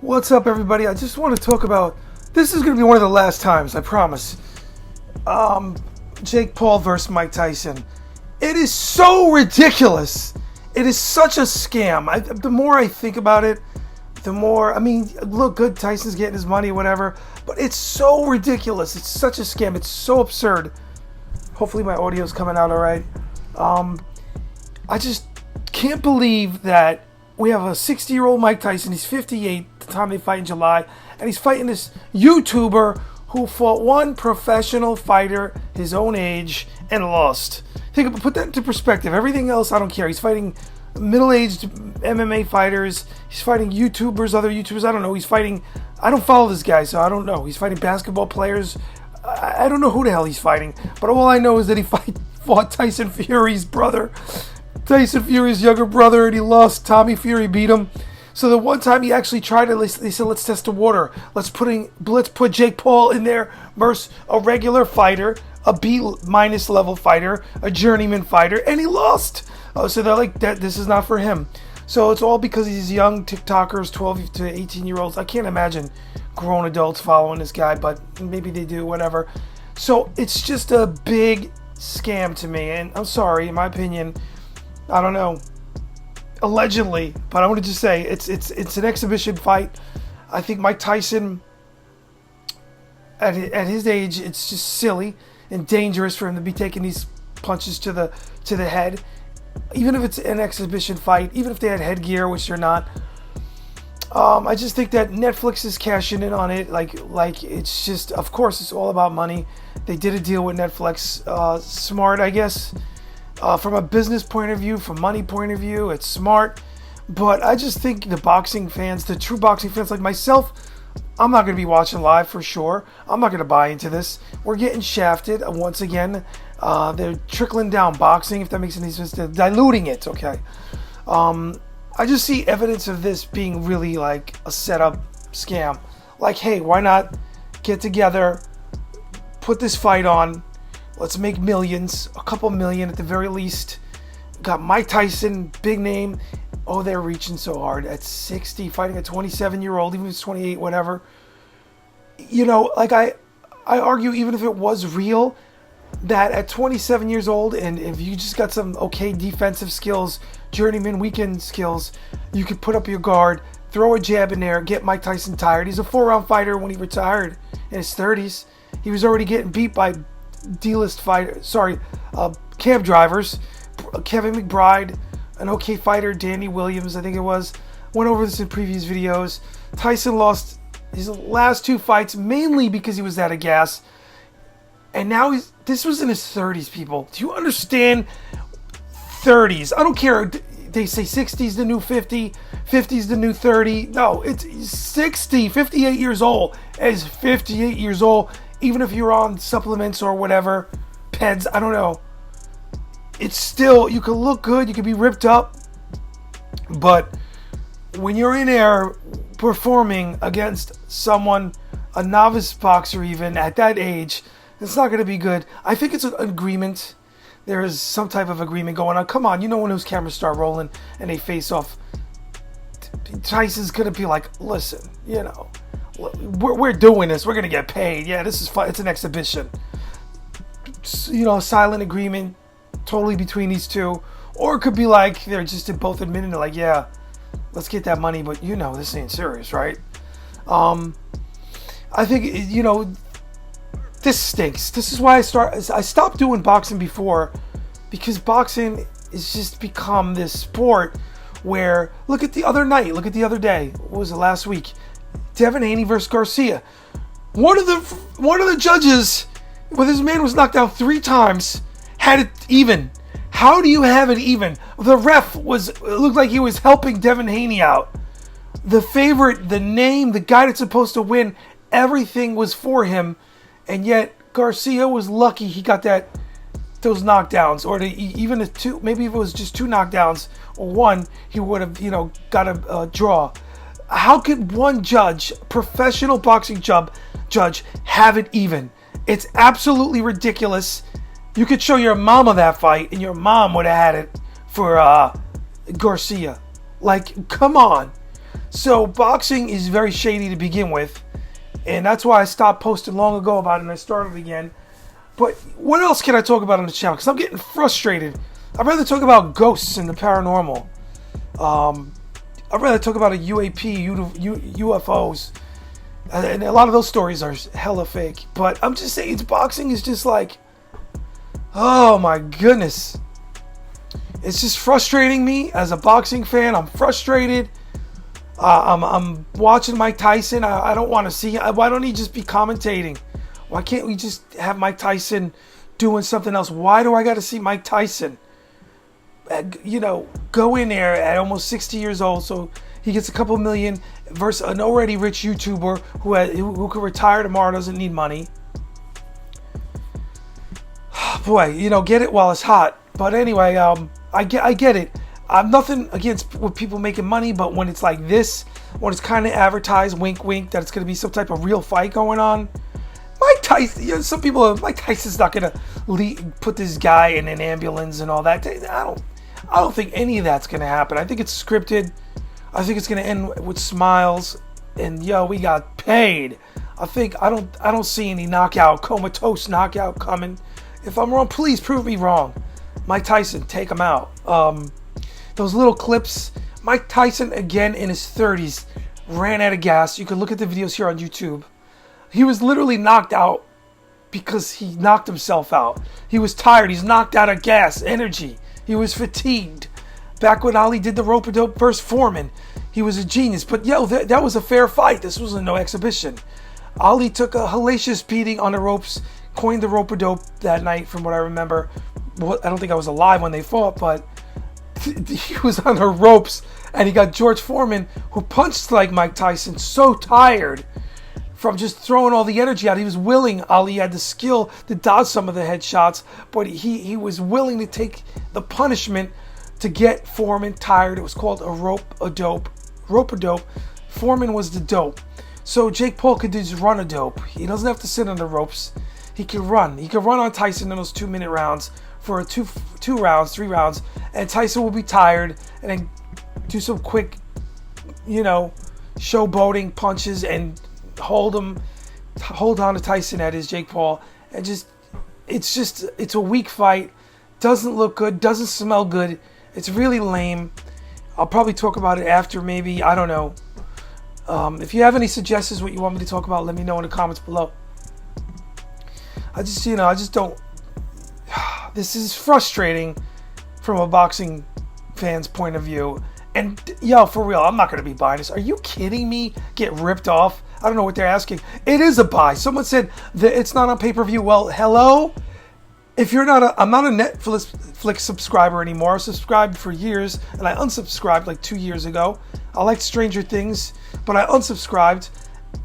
What's up, everybody? I just want to talk about, this is going to be one of the last times, I promise. Jake Paul versus Mike Tyson. It is so ridiculous. It is such a scam. The more I think about it, the more, look good, Tyson's getting his money, whatever, but it's so ridiculous. It's such a scam. It's so absurd. Hopefully my audio's coming out all right. I just can't believe that we have a 60-year-old Mike Tyson. He's 58 the time they fight in July, and he's fighting this YouTuber who fought one professional fighter his own age and lost. Put that into perspective. Everything else, I don't care. He's fighting middle-aged MMA fighters. He's fighting YouTubers, other YouTubers. I don't know. He's fighting. I don't follow this guy, so I don't know. He's fighting basketball players. I don't know who the hell he's fighting, but all I know is that he fought Tyson Fury's brother. Tyson Fury's younger brother, and he lost. Tommy Fury beat him. So the one time he actually tried it, they said, let's test the water. Let's put Jake Paul in there versus a regular fighter, a B- level fighter, a journeyman fighter, and he lost. So they're like, this is not for him. So it's all because these young TikTokers, 12 to 18-year-olds. I can't imagine grown adults following this guy, but maybe they do, whatever. So it's just a big scam to me, and I'm sorry, in my opinion, I don't know, allegedly, but I want to just say it's an exhibition fight. I think Mike Tyson, at his age, it's just silly and dangerous for him to be taking these punches to the head, even if it's an exhibition fight, even if they had headgear, which they're not. I just think that Netflix is cashing in on it. Like it's just, of course, it's all about money. They did a deal with Netflix, smart, I guess. From a business point of view, from money point of view, it's smart. But I just think the boxing fans, the true boxing fans like myself, I'm not going to be watching live for sure. I'm not going to buy into this. We're getting shafted once again. They're trickling down boxing, if that makes any sense. They're diluting it, okay? I just see evidence of this being really like a setup scam. Like, hey, why not get together, put this fight on, let's make millions, a couple million at the very least. Got Mike Tyson, big name. Oh, they're reaching so hard at 60, fighting a 27-year-old, even if it's 28, whatever. You know, like I argue, even if it was real, that at 27 years old, and if you just got some okay defensive skills, journeyman weekend skills, you could put up your guard, throw a jab in there, get Mike Tyson tired. He's a 4-round fighter when he retired in his 30s. He was already getting beat by D-list cab drivers. Kevin McBride, an okay fighter, Danny Williams, I think it was. Went over this in previous videos. Tyson lost his last 2 fights mainly because he was out of gas. And now this was in his 30s, people. Do you understand? 30s. I don't care. They say 60's the new 50, 50's the new 30. No, it's 60, 58 years old. Is 58 years old, even if you're on supplements or whatever, peds, I don't know. It's still, you can look good, you can be ripped up, but when you're in there performing against someone, a novice boxer even, at that age, it's not going to be good. I think it's an agreement. There is some type of agreement going on. Come on, you know when those cameras start rolling and they face off, Tyson's going to be like, listen, you know, we're doing this. We're going to get paid. Yeah, this is fun. It's an exhibition. You know, silent agreement totally between these two. Or it could be like they're just both admitting to, like, yeah, let's get that money, but you know this ain't serious, right? I think, you know, this stinks. This is why I stopped doing boxing before, because boxing has just become this sport where, look at the other night, look at the other day, what was it, last week? Devin Haney versus Garcia. One of the judges, when this man was knocked down 3 times, had it even. How do you have it even? The ref it looked like he was helping Devin Haney out. The favorite, the name, the guy that's supposed to win, everything was for him. And yet Garcia was lucky he got those knockdowns, or even the 2. Maybe if it was just 2 knockdowns or 1, he would have, you know, got a draw. How could one judge, professional boxing judge, have it even? It's absolutely ridiculous. You could show your mama that fight, and your mom would have had it for Garcia. Like, come on. So boxing is very shady to begin with, and that's why I stopped posting long ago about it and I started again. But what else can I talk about on the channel? Because I'm getting frustrated. I'd rather talk about ghosts and the paranormal. I'd rather talk about a UAP, UFOs. And a lot of those stories are hella fake. But I'm just saying, boxing is just like, oh my goodness. It's just frustrating me as a boxing fan. I'm frustrated. I'm watching Mike Tyson. I don't want to see. Why don't he just be commentating? Why can't we just have Mike Tyson doing something else? Why do I got to see Mike Tyson? You know, go in there at almost 60 years old, so he gets a couple million versus an already rich YouTuber who could retire tomorrow, doesn't need money. Boy, you know, get it while it's hot. But anyway, I get it. I'm nothing against with people making money, but when it's like this, when it's kind of advertised, wink, wink, that it's going to be some type of real fight going on. Mike Tyson, you know, some people, Mike Tyson's not going to put this guy in an ambulance and all that. I don't think any of that's going to happen. I think it's scripted. I think it's going to end with smiles and we got paid. I don't see any comatose knockout coming. If I'm wrong, please prove me wrong. Mike Tyson, take him out. Those little clips. Mike Tyson, again in his 30s, ran out of gas. You can look at the videos here on YouTube. He was literally knocked out because he knocked himself out. He was tired. He's knocked out of gas, energy. He was fatigued. Back when Ali did the rope-a-dope versus Foreman, he was a genius. But that was a fair fight. This wasn't no exhibition. Ali took a hellacious beating on the ropes, coined the rope-a-dope that night, from what I remember. Well, I don't think I was alive when they fought, but he was on the ropes, and he got George Foreman, who punched like Mike Tyson, so tired from just throwing all the energy out. He was willing. Ali had the skill to dodge some of the headshots, but he was willing to take the punishment to get Foreman tired. It was called a rope-a-dope. Foreman was the dope. So Jake Paul could just run a dope. He doesn't have to sit on the ropes. He could run. He could run on Tyson in those 2-minute rounds for 3 rounds, and Tyson will be tired and then do some quick, showboating punches and hold on to Tyson at his Jake Paul, and it's a weak fight. Doesn't look good, doesn't smell good. It's really lame. I'll probably talk about it after, maybe. I don't know. If you have any suggestions what you want me to talk about, let me know in the comments below. I just don't. This is frustrating from a boxing fan's point of view. And for real, I'm not going to be buying this. Are you kidding me? Get ripped off? I don't know what they're asking. It is a buy. Someone said that it's not on pay-per-view. Well, hello? If you're not I'm not a Netflix subscriber anymore. I subscribed for years, and I unsubscribed like 2 years ago. I liked Stranger Things, but I unsubscribed.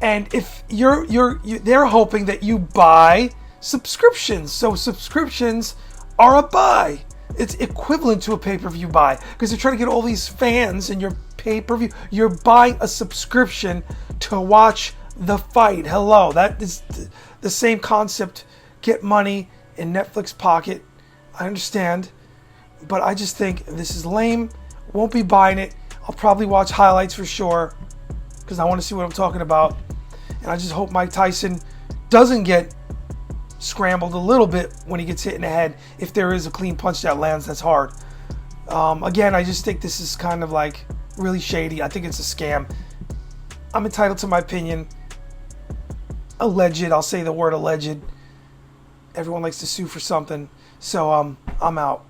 And if they're hoping that you buy subscriptions. So subscriptions are a buy. It's equivalent to a pay-per-view buy, because they're trying to get all these fans in your pay-per-view. You're buying a subscription to watch the fight. Hello, that is the same concept. Get money in Netflix pocket. I understand, but I just think this is lame. Won't be buying it. I'll probably watch highlights for sure, because I want to see what I'm talking about. And I just hope Mike Tyson doesn't get scrambled a little bit when he gets hit in the head. If there is a clean punch that lands, that's hard. Again, I just think this is kind of like really shady. I think it's a scam. I'm entitled to my opinion. Alleged. I'll say the word alleged. Everyone likes to sue for something. So I'm out.